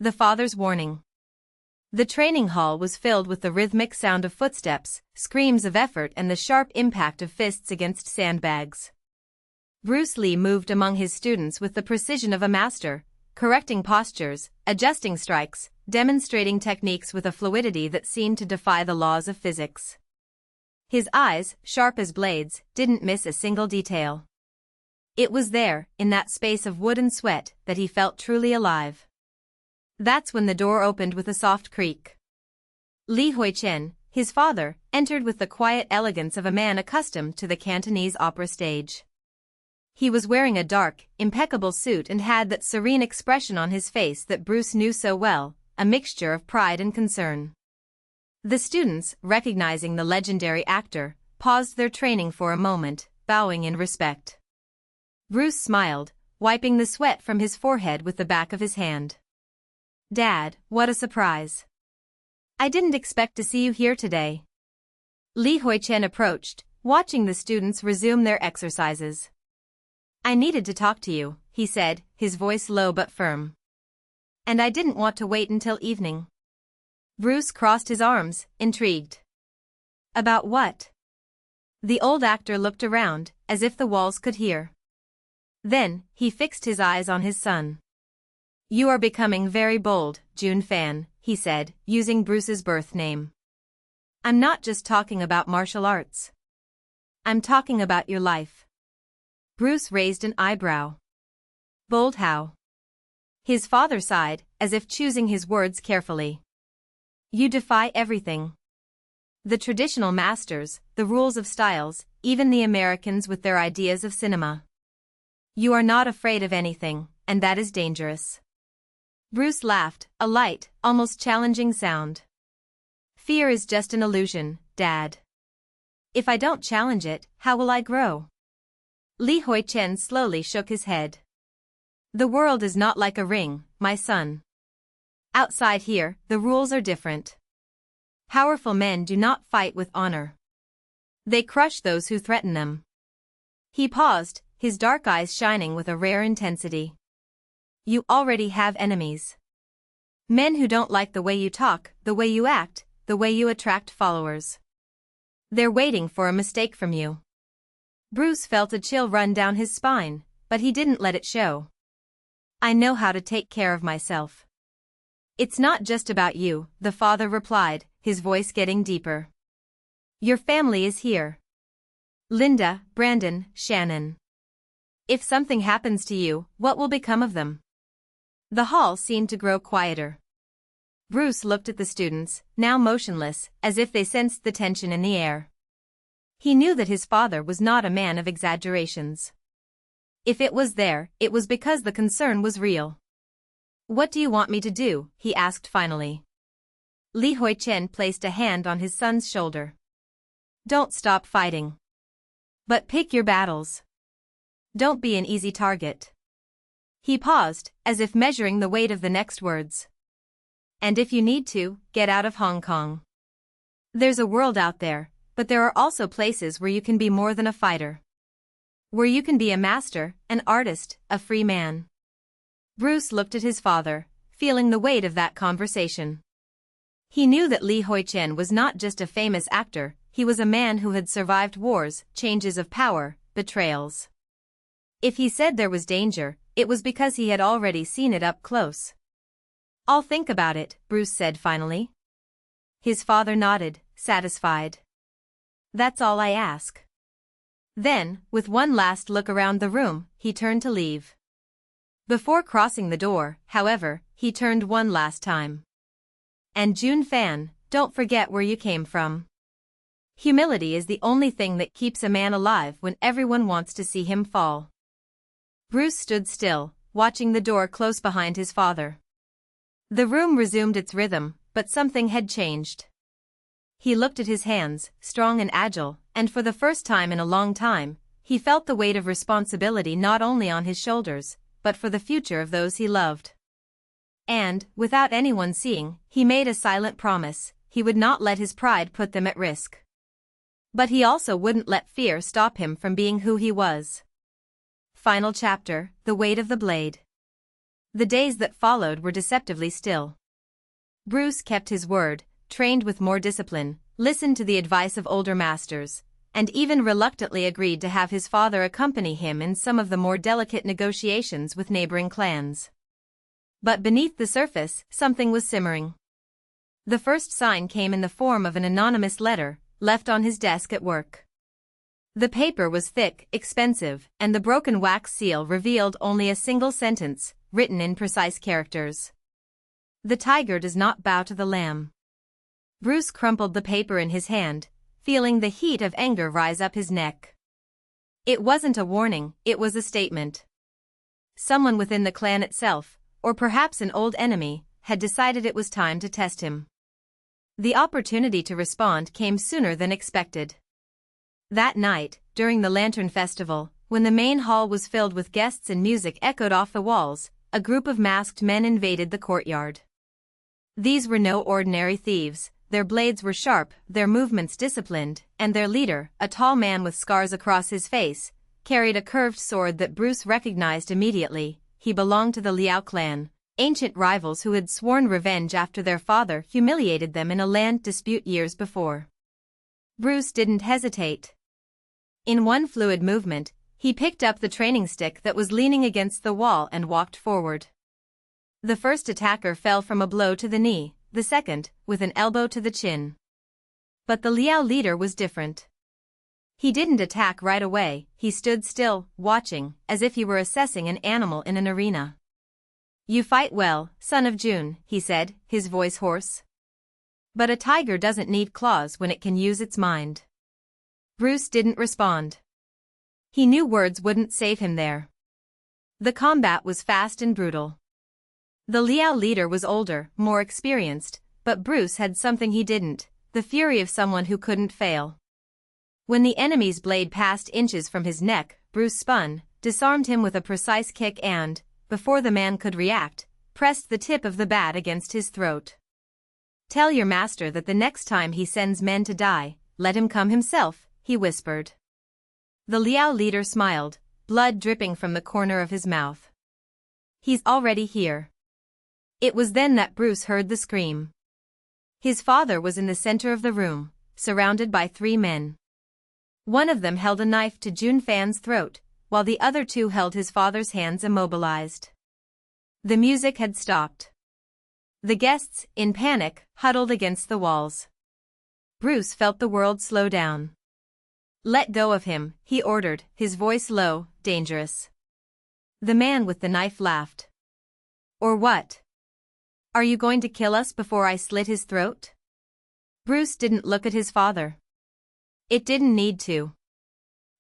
The father's warning. The training hall was filled with the rhythmic sound of footsteps, screams of effort and the sharp impact of fists against sandbags. Bruce Lee moved among his students with the precision of a master, correcting postures, adjusting strikes, demonstrating techniques with a fluidity that seemed to defy the laws of physics. His eyes, sharp as blades, didn't miss a single detail. It was there, in that space of wood and sweat, that he felt truly alive. That's when the door opened with a soft creak. Hoi-Chuen, his father, entered with the quiet elegance of a man accustomed to the Cantonese opera stage. He was wearing a dark, impeccable suit and had that serene expression on his face that Bruce knew so well, a mixture of pride and concern. The students, recognizing the legendary actor, paused their training for a moment, bowing in respect. Bruce smiled, wiping the sweat from his forehead with the back of his hand. "Dad, what a surprise. I didn't expect to see you here today." Hoi-Chuen approached, watching the students resume their exercises. "I needed to talk to you," he said, his voice low but firm. "And I didn't want to wait until evening." Bruce crossed his arms, intrigued. "About what?" The old actor looked around, as if the walls could hear. Then, he fixed his eyes on his son. "You are becoming very bold, Hoi-Chuen," he said, using Bruce's birth name. "I'm not just talking about martial arts. I'm talking about your life." Bruce raised an eyebrow. "Bold how?" His father sighed, as if choosing his words carefully. "You defy everything. The traditional masters, the rules of styles, even the Americans with their ideas of cinema. You are not afraid of anything, and that is dangerous." Bruce laughed, a light, almost challenging sound. "Fear is just an illusion, Dad. If I don't challenge it, how will I grow?" Hoi-Chuen slowly shook his head. "The world is not like a ring, my son. Outside here, the rules are different. Powerful men do not fight with honor. They crush those who threaten them." He paused, his dark eyes shining with a rare intensity. "You already have enemies. Men who don't like the way you talk, the way you act, the way you attract followers. They're waiting for a mistake from you." Bruce felt a chill run down his spine, but he didn't let it show. "I know how to take care of myself." "It's not just about you," the father replied, his voice getting deeper. "Your family is here. Linda, Brandon, Shannon. If something happens to you, what will become of them?" The hall seemed to grow quieter. Bruce looked at the students, now motionless, as if they sensed the tension in the air. He knew that his father was not a man of exaggerations. If it was there, it was because the concern was real. "What do you want me to do?" he asked finally. Hoi-Chuen placed a hand on his son's shoulder. "Don't stop fighting. But pick your battles. Don't be an easy target." He paused, as if measuring the weight of the next words. "And if you need to, get out of Hong Kong. There's a world out there, but there are also places where you can be more than a fighter. Where you can be a master, an artist, a free man." Bruce looked at his father, feeling the weight of that conversation. He knew that Hoi-Chuen was not just a famous actor, he was a man who had survived wars, changes of power, betrayals. If he said there was danger, it was because he had already seen it up close. "I'll think about it," Bruce said finally. His father nodded, satisfied. "That's all I ask." Then, with one last look around the room, he turned to leave. Before crossing the door, however, he turned one last time. "And Hoi-Chuen, don't forget where you came from. Humility is the only thing that keeps a man alive when everyone wants to see him fall." Bruce stood still, watching the door close behind his father. The room resumed its rhythm, but something had changed. He looked at his hands, strong and agile, and for the first time in a long time, he felt the weight of responsibility not only on his shoulders, but for the future of those he loved. And, without anyone seeing, he made a silent promise: he would not let his pride put them at risk. But he also wouldn't let fear stop him from being who he was. Final chapter, The Weight of the Blade. The days that followed were deceptively still. Bruce kept his word, trained with more discipline, listened to the advice of older masters, and even reluctantly agreed to have his father accompany him in some of the more delicate negotiations with neighboring clans. But beneath the surface, something was simmering. The first sign came in the form of an anonymous letter, left on his desk at work. The paper was thick, expensive, and the broken wax seal revealed only a single sentence, written in precise characters. The tiger does not bow to the lamb. Bruce crumpled the paper in his hand, feeling the heat of anger rise up his neck. It wasn't a warning, it was a statement. Someone within the clan itself, or perhaps an old enemy, had decided it was time to test him. The opportunity to respond came sooner than expected. That night, during the Lantern Festival, when the main hall was filled with guests and music echoed off the walls, a group of masked men invaded the courtyard. These were no ordinary thieves, their blades were sharp, their movements disciplined, and their leader, a tall man with scars across his face, carried a curved sword that Bruce recognized immediately. He belonged to the Liao clan, ancient rivals who had sworn revenge after their father humiliated them in a land dispute years before. Bruce didn't hesitate. In one fluid movement, he picked up the training stick that was leaning against the wall and walked forward. The first attacker fell from a blow to the knee, the second, with an elbow to the chin. But the Liao leader was different. He didn't attack right away, he stood still, watching, as if he were assessing an animal in an arena. "You fight well, son of June," he said, his voice hoarse. "But a tiger doesn't need claws when it can use its mind." Bruce didn't respond. He knew words wouldn't save him there. The combat was fast and brutal. The Liao leader was older, more experienced, but Bruce had something he didn't, the fury of someone who couldn't fail. When the enemy's blade passed inches from his neck, Bruce spun, disarmed him with a precise kick and, before the man could react, pressed the tip of the bat against his throat. "Tell your master that the next time he sends men to die, let him come himself," he whispered. The Liao leader smiled, blood dripping from the corner of his mouth. "He's already here." It was then that Bruce heard the scream. His father was in the center of the room, surrounded by 3 men. One of them held a knife to Jun Fan's throat, while the other 2 held his father's hands immobilized. The music had stopped. The guests, in panic, huddled against the walls. Bruce felt the world slow down. "Let go of him," he ordered, his voice low, dangerous. The man with the knife laughed. "Or what? Are you going to kill us before I slit his throat?" Bruce didn't look at his father. It didn't need to.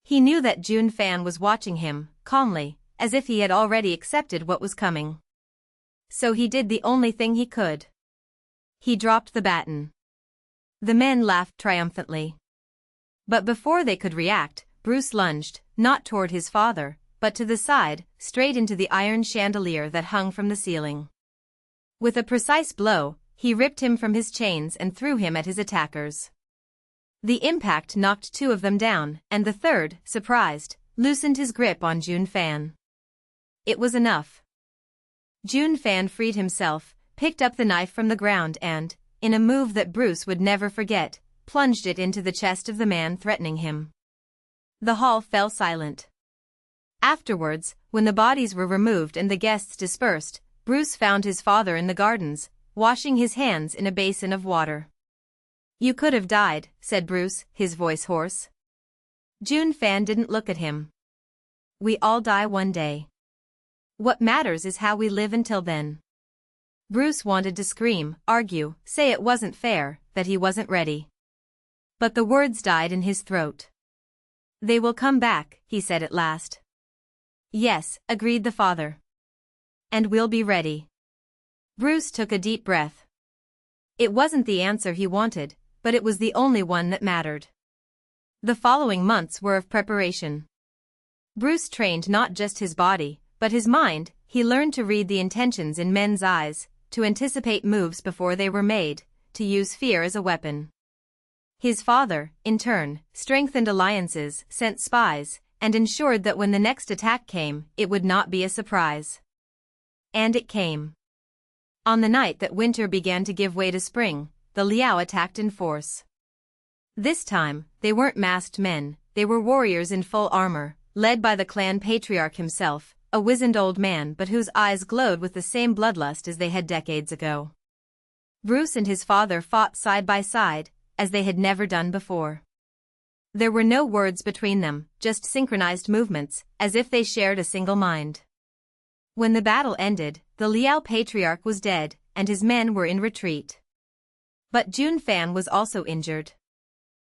He knew that Jun Fan was watching him, calmly, as if he had already accepted what was coming. So he did the only thing he could. He dropped the baton. The men laughed triumphantly. But before they could react, Bruce lunged, not toward his father, but to the side, straight into the iron chandelier that hung from the ceiling. With a precise blow, he ripped him from his chains and threw him at his attackers. The impact knocked 2 of them down, and the third, surprised, loosened his grip on Jun Fan. It was enough. Jun Fan freed himself, picked up the knife from the ground and, in a move that Bruce would never forget, plunged it into the chest of the man threatening him. The hall fell silent. Afterwards, when the bodies were removed and the guests dispersed, Bruce found his father in the gardens, washing his hands in a basin of water. "You could have died," said Bruce, his voice hoarse. Jun Fan didn't look at him. "We all die one day. What matters is how we live until then." Bruce wanted to scream, argue, say it wasn't fair, that he wasn't ready. But the words died in his throat. "They will come back," he said at last. "Yes," agreed the father. "And we'll be ready." Bruce took a deep breath. It wasn't the answer he wanted, but it was the only one that mattered. The following months were of preparation. Bruce trained not just his body, but his mind. He learned to read the intentions in men's eyes, to anticipate moves before they were made, to use fear as a weapon. His father, in turn, strengthened alliances, sent spies, and ensured that when the next attack came, it would not be a surprise. And it came. On the night that winter began to give way to spring, the Liao attacked in force. This time, they weren't masked men, they were warriors in full armor, led by the clan patriarch himself, a wizened old man but whose eyes glowed with the same bloodlust as they had decades ago. Bruce and his father fought side by side, as they had never done before. There were no words between them, just synchronized movements, as if they shared a single mind. When the battle ended, the Liao patriarch was dead, and his men were in retreat. But Jun Fan was also injured.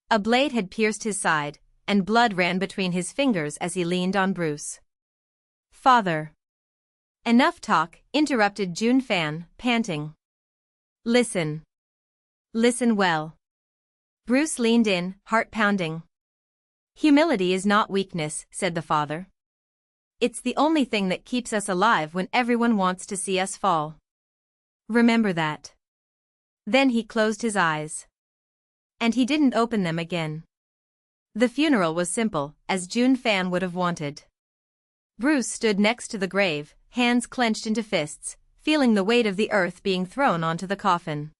A blade had pierced his side, and blood ran between his fingers as he leaned on Bruce. "Father." "Enough talk," interrupted Jun Fan, panting. "Listen. Listen well." Bruce leaned in, heart pounding. "Humility is not weakness," said the father. "It's the only thing that keeps us alive when everyone wants to see us fall. Remember that." Then he closed his eyes. And he didn't open them again. The funeral was simple, as Jun Fan would have wanted. Bruce stood next to the grave, hands clenched into fists, feeling the weight of the earth being thrown onto the coffin.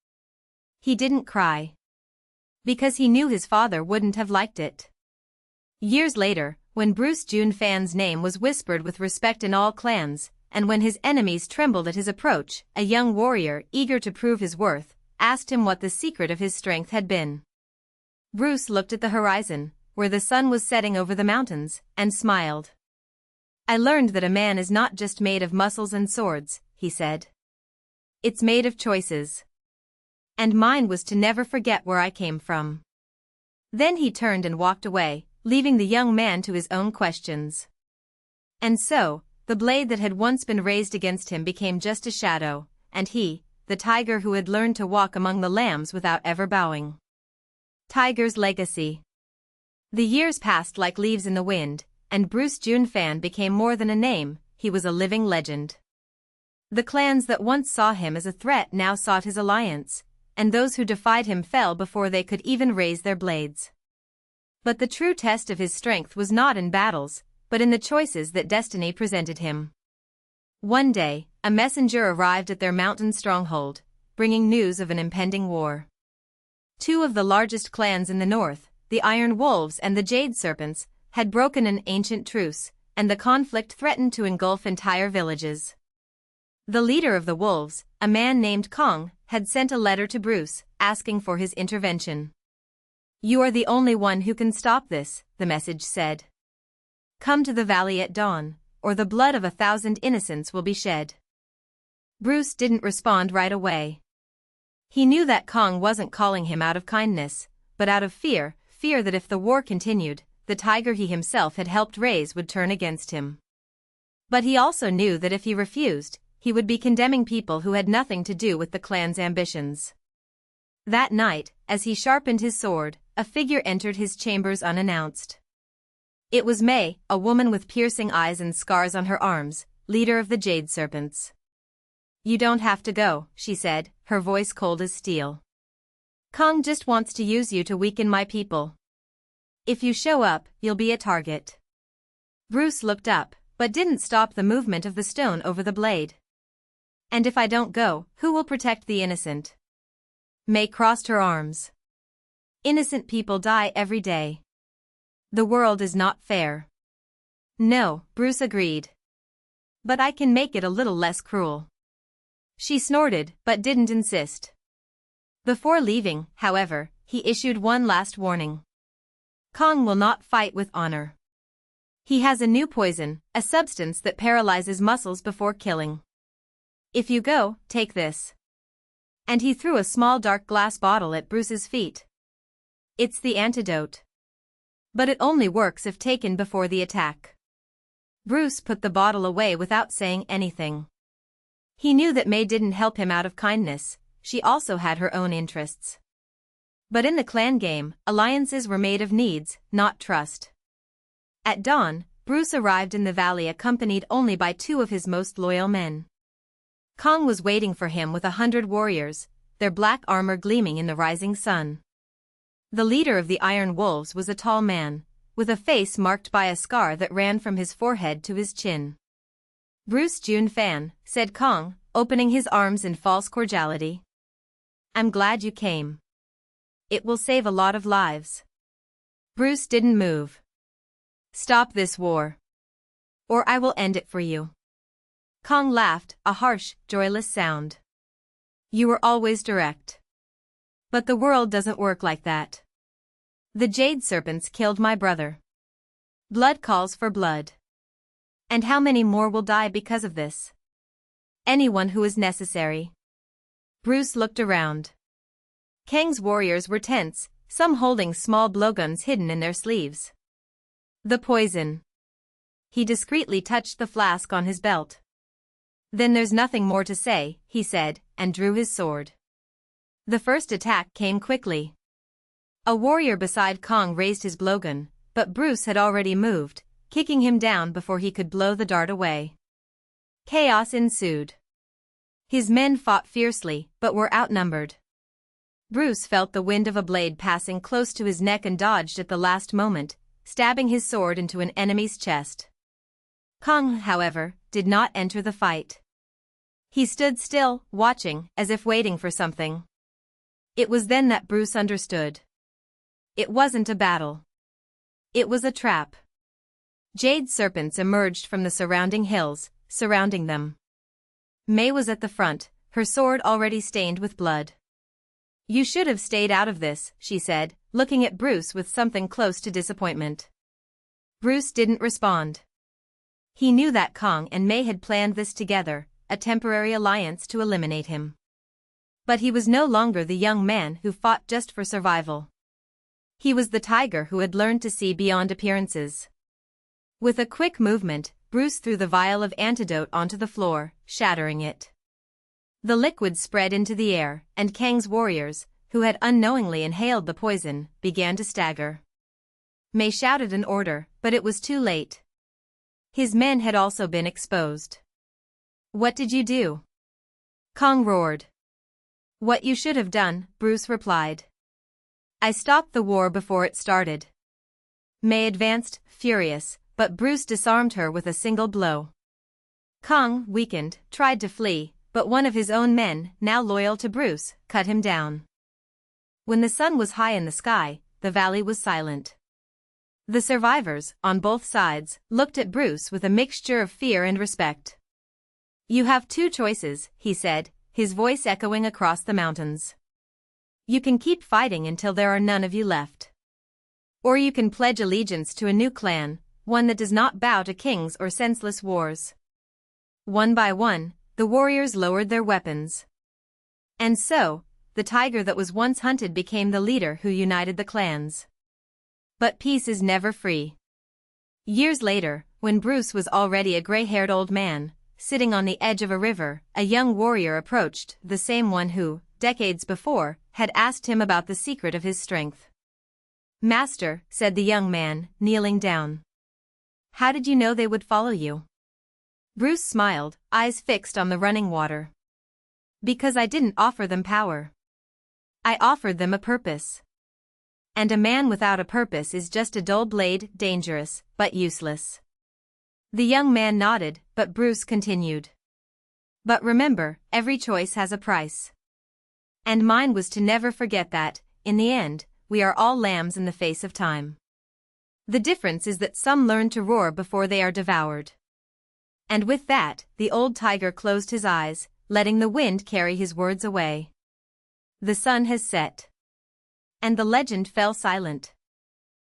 He didn't cry. Because he knew his father wouldn't have liked it. Years later, when Bruce Jun Fan's name was whispered with respect in all clans, and when his enemies trembled at his approach, a young warrior, eager to prove his worth, asked him what the secret of his strength had been. Bruce looked at the horizon, where the sun was setting over the mountains, and smiled. "I learned that a man is not just made of muscles and swords," he said. "It's made of choices. And mine was to never forget where I came from." Then he turned and walked away, leaving the young man to his own questions. And so, the blade that had once been raised against him became just a shadow, and he, the tiger who had learned to walk among the lambs without ever bowing. Tiger's legacy. The years passed like leaves in the wind, and Bruce Jun Fan became more than a name, he was a living legend. The clans that once saw him as a threat now sought his alliance, and those who defied him fell before they could even raise their blades. But the true test of his strength was not in battles, but in the choices that destiny presented him. One day, a messenger arrived at their mountain stronghold, bringing news of an impending war. Two of the largest clans in the north, the Iron Wolves and the Jade Serpents, had broken an ancient truce, and the conflict threatened to engulf entire villages. The leader of the wolves, a man named Kong, had sent a letter to Bruce, asking for his intervention. "You are the only one who can stop this," the message said. "Come to the valley at dawn, or the blood of 1,000 innocents will be shed." Bruce didn't respond right away. He knew that Kong wasn't calling him out of kindness, but out of fear that if the war continued, the tiger he himself had helped raise would turn against him. But he also knew that if he refused, he would be condemning people who had nothing to do with the clan's ambitions. That night, as he sharpened his sword, a figure entered his chambers unannounced. It was Mei, a woman with piercing eyes and scars on her arms, leader of the Jade Serpents. "You don't have to go," she said, her voice cold as steel. "Kong just wants to use you to weaken my people. If you show up, you'll be a target." Bruce looked up, but didn't stop the movement of the stone over the blade. "And if I don't go, who will protect the innocent?" Mei crossed her arms. "Innocent people die every day. The world is not fair." "No," Bruce agreed. "But I can make it a little less cruel." She snorted, but didn't insist. Before leaving, however, he issued one last warning. "Kong will not fight with honor. He has a new poison, a substance that paralyzes muscles before killing. If you go, take this." And he threw a small dark glass bottle at Bruce's feet. "It's the antidote. But it only works if taken before the attack." Bruce put the bottle away without saying anything. He knew that Mei didn't help him out of kindness, she also had her own interests. But in the clan game, alliances were made of needs, not trust. At dawn, Bruce arrived in the valley accompanied only by two of his most loyal men. Kong was waiting for him with 100 warriors, their black armor gleaming in the rising sun. The leader of the Iron Wolves was a tall man, with a face marked by a scar that ran from his forehead to his chin. Bruce June fan, said Kong, opening his arms in false cordiality. I'm glad you came. It will save a lot of lives. Bruce didn't move. Stop this war. Or I will end it for you. Kong laughed, a harsh, joyless sound. You were always direct. But the world doesn't work like that. The jade serpents killed my brother. Blood calls for blood. And how many more will die because of this? Anyone who is necessary. Bruce looked around. Kang's warriors were tense, some holding small blowguns hidden in their sleeves. The poison. He discreetly touched the flask on his belt. Then there's nothing more to say, he said, and drew his sword. The first attack came quickly. A warrior beside Kong raised his blowgun, but Bruce had already moved, kicking him down before he could blow the dart away. Chaos ensued. His men fought fiercely, but were outnumbered. Bruce felt the wind of a blade passing close to his neck and dodged at the last moment, stabbing his sword into an enemy's chest. Kong, however, did not enter the fight. He stood still, watching, as if waiting for something. It was then that Bruce understood. It wasn't a battle. It was a trap. Jade serpents emerged from the surrounding hills, surrounding them. May was at the front, her sword already stained with blood. You should have stayed out of this, she said, looking at Bruce with something close to disappointment. Bruce didn't respond. He knew that Kong and May had planned this together, a temporary alliance to eliminate him. But he was no longer the young man who fought just for survival. He was the tiger who had learned to see beyond appearances. With a quick movement, Bruce threw the vial of antidote onto the floor, shattering it. The liquid spread into the air, and Kang's warriors, who had unknowingly inhaled the poison, began to stagger. May shouted an order, but it was too late. His men had also been exposed. What did you do? Kong roared. What you should have done, Bruce replied. I stopped the war before it started. May advanced, furious, but Bruce disarmed her with a single blow. Kong, weakened, tried to flee, but one of his own men, now loyal to Bruce, cut him down. When the sun was high in the sky, the valley was silent. The survivors, on both sides, looked at Bruce with a mixture of fear and respect. You have two choices, he said, his voice echoing across the mountains. You can keep fighting until there are none of you left. Or you can pledge allegiance to a new clan, one that does not bow to kings or senseless wars. One by one, the warriors lowered their weapons. And so, the tiger that was once hunted became the leader who united the clans. But peace is never free. Years later, when Bruce was already a gray-haired old man, sitting on the edge of a river, a young warrior approached, the same one who, decades before, had asked him about the secret of his strength. Master, said the young man, kneeling down. How did you know they would follow you? Bruce smiled, eyes fixed on the running water. Because I didn't offer them power. I offered them a purpose. And a man without a purpose is just a dull blade, dangerous, but useless. The young man nodded, but Bruce continued. But remember, every choice has a price. And mine was to never forget that, in the end, we are all lambs in the face of time. The difference is that some learn to roar before they are devoured. And with that, the old tiger closed his eyes, letting the wind carry his words away. The sun has set. And the legend fell silent.